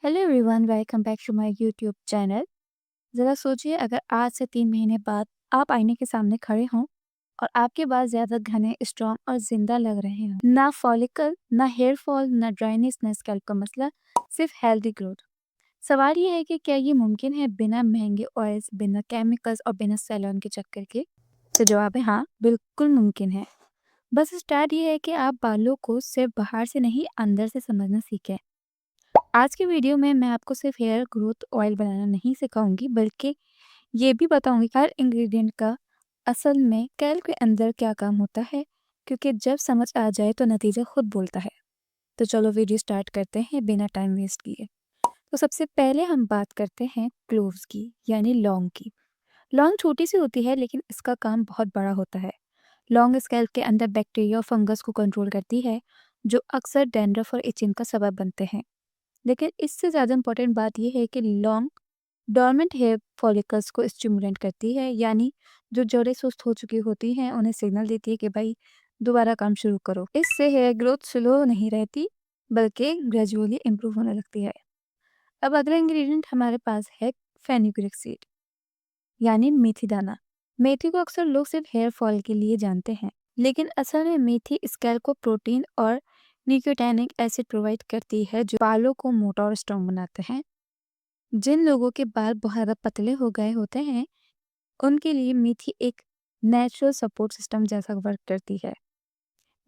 Hello everyone, welcome back to my YouTube channel. ज़रा सोचिए, अगर आज से 3 महीने बाद आप आईने के सामने खड़े हों और आपके बाल ज़्यादा घने, स्ट्रॉन्ग और जिंदा लग रहे हों। ना फॉलिकल, ना हेयर फॉल, ना ड्राइनेस, ना स्कैल्प का मसला, सिर्फ हेल्दी ग्रोथ। सवाल ये है कि क्या ये मुमकिन है बिना महंगे ऑयल्स, बिना केमिकल्स और बिना सैलून के चक्कर के? तो जवाब है हाँ, बिल्कुल मुमकिन है। बस स्टार्ट ये है कि आप बालों को सिर्फ बाहर से नहीं, अंदर से समझना सीखें। आज की वीडियो में मैं आपको सिर्फ हेयर ग्रोथ ऑयल बनाना नहीं सिखाऊंगी, बल्कि ये भी बताऊंगी हर इंग्रेडिएंट का असल में कैल के अंदर क्या काम होता है, क्योंकि जब समझ आ जाए तो नतीजा खुद बोलता है। तो चलो वीडियो स्टार्ट करते हैं बिना टाइम वेस्ट किए। तो सबसे पहले हम बात करते हैं क्लोव्स की, यानी लौंग की। लौंग छोटी सी होती है, लेकिन इसका काम बहुत बड़ा होता है। लौंग स्कैल्प के अंदर बैक्टीरिया और फंगस को कंट्रोल करती है, जो अक्सर डैंड्रफ और इचिंग का सबब बनते हैं। लेकिन इससे ज़्यादा इम्पोर्टेंट बात यह है कि लौंग डोर्मेंट हेयर फॉलिकल्स को स्टिमुलेट करती है, यानी जो जड़ें सुस्त हो चुकी होती हैं उन्हें सिग्नल देती है कि भाई दोबारा काम शुरू करो। इससे हेयर ग्रोथ स्लो नहीं रहती, बल्कि ग्रेजुअली इम्प्रूव होने लगती है। अब अगला इंग्रेडिएंट हमारे पास है फेनुग्रीक सीड, यानी मेथी दाना। मेथी को अक्सर लोग सिर्फ हेयर फॉल के लिए जानते हैं, लेकिन असल में मेथी स्कैल्प को प्रोटीन और निकोटैनिक एसिड प्रोवाइड करती है, जो बालों को मोटा और स्ट्रॉन्ग बनाते हैं। जिन लोगों के बाल बहुत ज़्यादा पतले हो गए होते हैं, उनके लिए मेथी एक नेचुरल सपोर्ट सिस्टम जैसा वर्क करती है।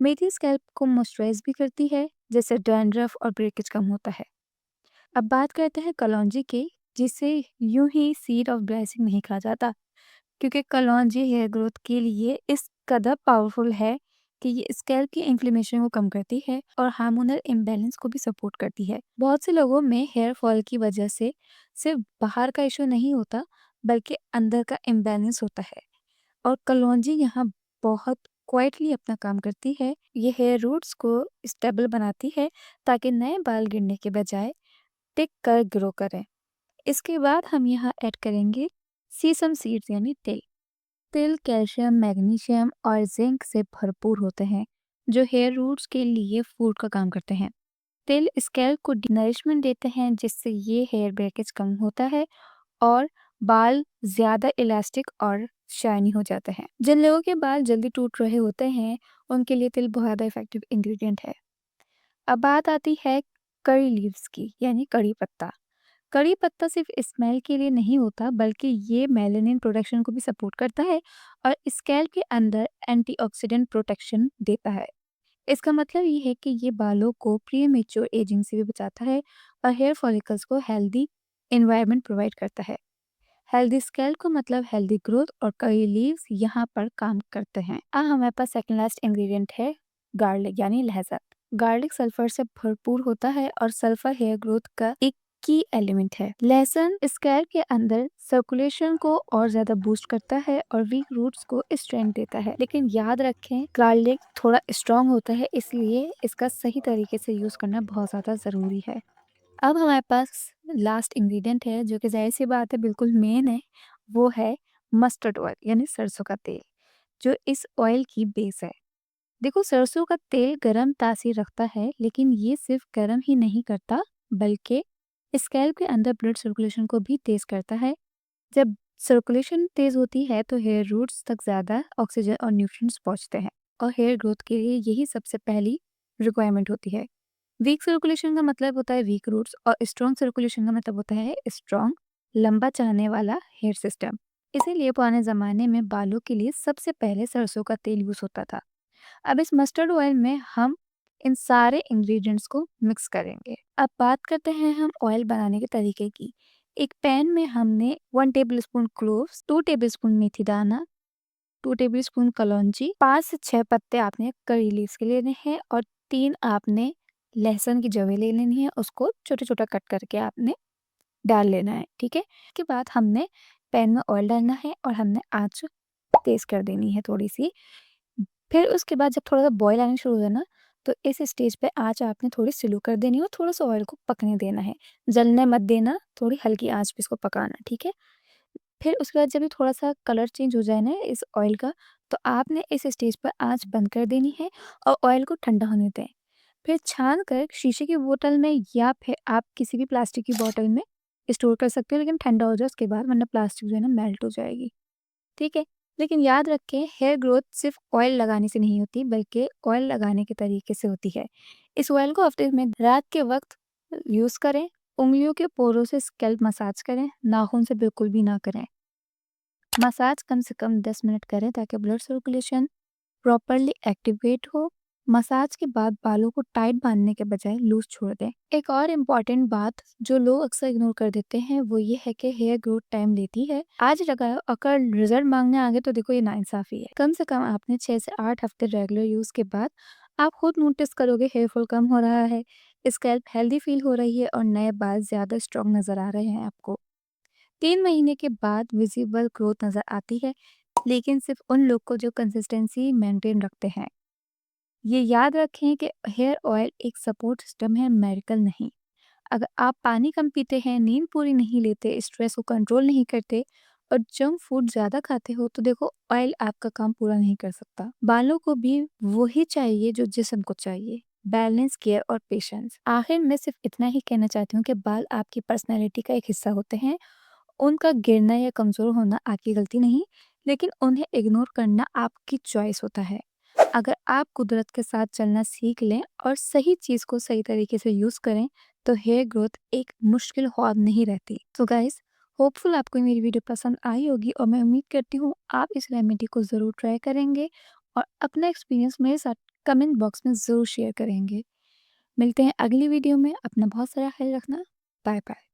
मेथी स्कैल्प को मॉइस्चराइज भी करती है, जिससे डैंड्रफ और ब्रेकेज कम होता है। अब बात करते हैं कलौंजी की, जिसे यूं ही सीड ऑफ ब्लेसिंग नहीं कहा जाता, क्योंकि कलौंजी हेयर ग्रोथ के लिए इस कदर पावरफुल है कि ये स्कैल्प की इन्फ्लेमेशन को कम करती है और हार्मोनल इम्बैलेंस को भी सपोर्ट करती है। बहुत से लोगों में हेयर फॉल की वजह से सिर्फ बाहर का इशू नहीं होता, बल्कि अंदर का इम्बैलेंस होता है, और कलौंजी यहाँ बहुत क्वाइटली अपना काम करती है। ये हेयर रूट्स को स्टेबल बनाती है, ताकि नए बाल गिरने के बजाय टिक कर ग्रो करें। इसके बाद हम यहाँ ऐड करेंगे सीसम सीड्स, यानी तिल। तिल कैल्शियम, मैग्नीशियम और जिंक से भरपूर होते हैं, जो हेयर रूट्स के लिए फूड का काम करते हैं। तिल स्कैल्प को नरिशमेंट देते हैं, जिससे ये हेयर ब्रेकेज कम होता है और बाल ज़्यादा इलास्टिक और शाइनी हो जाते हैं। जिन लोगों के बाल जल्दी टूट रहे होते हैं, उनके लिए तिल बहुत ज़्यादा इफेक्टिव इंग्रेडिएंट है। अब बात आती है करी लीव्स की, यानी कड़ी पत्ता। कड़ी पत्ता सिर्फ स्मेल के लिए नहीं होता, बल्कि ये मेलानिन प्रोडक्शन को भी सपोर्ट करता है और स्कैल्प के अंदर एंटीऑक्सीडेंट प्रोटेक्शन देता है। इसका मतलब ये है कि ये बालों को प्री मेच्योर एजिंग से भी बचाता है और हेयर फॉलिकल्स को हेल्दी एनवायरनमेंट प्रोवाइड करता है। हेल्दी स्कैल्प को मतलब हेल्दी ग्रोथ, और करी लीव्स यहाँ पर काम करते हैं। अब हमारे पास सेकंड लास्ट इंग्रेडिएंट है गार्लिक, यानी लहसुन। गार्लिक सल्फर से भरपूर होता है और सल्फर हेयर ग्रोथ का एक की एलिमेंट है। लहसुन स्कैल्प के अंदर सर्कुलेशन को और ज्यादा बूस्ट करता है और वीक रूट्स को स्ट्रेंथ देता है। लेकिन याद रखें, गार्लिक थोड़ा स्ट्रॉन्ग होता है, इसलिए इसका सही तरीके से यूज करना बहुत ज्यादा जरूरी है। अब हमारे पास लास्ट इंग्रेडिएंट है, जो कि जाहिर सी बात है बिल्कुल मेन है। वो है मस्टर्ड ऑयल, यानी सरसों का तेल, जो इस ऑयल की बेस है। देखो, सरसों का तेल गरम तासीर रखता है, लेकिन ये सिर्फ गरम ही नहीं करता, बल्कि स्कैल्प के अंदर ब्लड सर्कुलेशन को भी तेज करता है। जब सर्कुलेशन तेज होती है, तो हेयर रूट्स तक ज़्यादा ऑक्सीजन और न्यूट्रिएंट्स पहुंचते हैं, और हेयर ग्रोथ के लिए यही सबसे पहली रिक्वायरमेंट होती है। वीक सर्कुलेशन का मतलब होता है वीक रूट्स, और स्ट्रॉन्ग सर्कुलेशन का मतलब होता है स्ट्रॉन्ग, लंबा चलने वाला हेयर सिस्टम। इसीलिए पुराने ज़माने में बालों के लिए सबसे पहले सरसों का तेल यूज़ होता था। अब इस मस्टर्ड ऑयल में हम इन सारे इंग्रेडिएंट्स को मिक्स करेंगे। अब बात करते हैं हम ऑयल बनाने के तरीके की। एक पैन में हमने 1 टेबलस्पून क्लोव्स, 2 टेबलस्पून मेथी दाना, 2 टेबलस्पून कलौंजी, 5 से 6 पत्ते आपने करी लीव्स के लेने हैं, और 3 आपने लहसुन की जवें ले लेनी है। उसको छोटा छोटा कट करके आपने डाल लेना है, ठीक है। इसके बाद हमने पैन में ऑयल डालना है और हमने आंच तेज कर देनी है थोड़ी सी। फिर उसके बाद जब थोड़ा सा बॉयल आना शुरू हो जाए ना, तो इस स्टेज पे आँच आपने थोड़ी स्लो कर देनी है और थोड़ा-सा ऑयल को पकने देना है। जलने मत देना, थोड़ी हल्की आँच पे इसको पकाना, ठीक है? फिर उसके बाद जब ये थोड़ा-सा कलर चेंज हो जाए ना इस ऑयल का, तो आपने इस स्टेज पर आँच बंद कर देनी है और ऑयल को ठंडा होने दें। फिर छान कर शीशे की बोतल में या फिर आप किसी भी प्लास्टिक की बॉटल में स्टोर कर सकते हो, लेकिन ठंडा हो जाए उसके बाद, वरना प्लास्टिक जो है ना मेल्ट हो जाएगी। ठीक है? लेकिन याद रखें, हेयर ग्रोथ सिर्फ ऑयल लगाने से नहीं होती, बल्कि ऑयल लगाने के तरीके से होती है। इस ऑयल को हफ्ते में रात के वक्त यूज़ करें। उंगलियों के पोरों से स्कैल्प मसाज करें, नाखून से बिल्कुल भी ना करें। मसाज कम से कम 10 मिनट करें ताकि ब्लड सर्कुलेशन प्रॉपरली एक्टिवेट हो। मसाज के बाद बालों को टाइट बांधने के बजाय लूज छोड़ दें। एक और इम्पॉर्टेंट बात जो लोग अक्सर इग्नोर कर देते हैं वो ये है कि हेयर ग्रोथ टाइम लेती है। आज लगाओ, अगर रिजल्ट मांगने आगे तो देखो ये नाइंसाफी है। कम से कम आपने 6 से 8 हफ्ते रेगुलर यूज के बाद आप खुद नोटिस करोगे हेयर फॉल कम हो रहा है, स्कैल्प हेल्दी फील हो रही है और नए बाल ज्यादा स्ट्रॉन्ग नजर आ रहे हैं आपको। 3 महीने के बाद विजिबल ग्रोथ नजर आती है, लेकिन सिर्फ उन लोग को जो कंसिस्टेंसी मेंटेन रखते हैं। ये याद रखें कि हेयर ऑयल एक सपोर्ट सिस्टम है, मेडिकल नहीं। अगर आप पानी कम पीते हैं, नींद पूरी नहीं लेते, स्ट्रेस को कंट्रोल नहीं करते और जंक फूड ज़्यादा खाते हो, तो देखो ऑयल आपका काम पूरा नहीं कर सकता। बालों को भी वही चाहिए जो जिस्म को चाहिए, बैलेंस, केयर और पेशेंस। आखिर में सिर्फ इतना ही कहना चाहती हूँ कि बाल आपकी पर्सनैलिटी का एक हिस्सा होते हैं। उनका गिरना या कमज़ोर होना आपकी गलती नहीं, लेकिन उन्हें इग्नोर करना आपकी चॉइस होता है। अगर आप कुदरत के साथ चलना सीख लें और सही चीज़ को सही तरीके से यूज़ करें, तो हेयर ग्रोथ एक मुश्किल ख्वाब नहीं रहती। तो गाइस, होपफुल आपको मेरी वीडियो पसंद आई होगी और मैं उम्मीद करती हूँ आप इस रेमेडी को ज़रूर ट्राई करेंगे और अपना एक्सपीरियंस मेरे साथ कमेंट बॉक्स में ज़रूर शेयर करेंगे। मिलते हैं अगली वीडियो में। अपना बहुत सारा ख्याल रखना। Bye bye.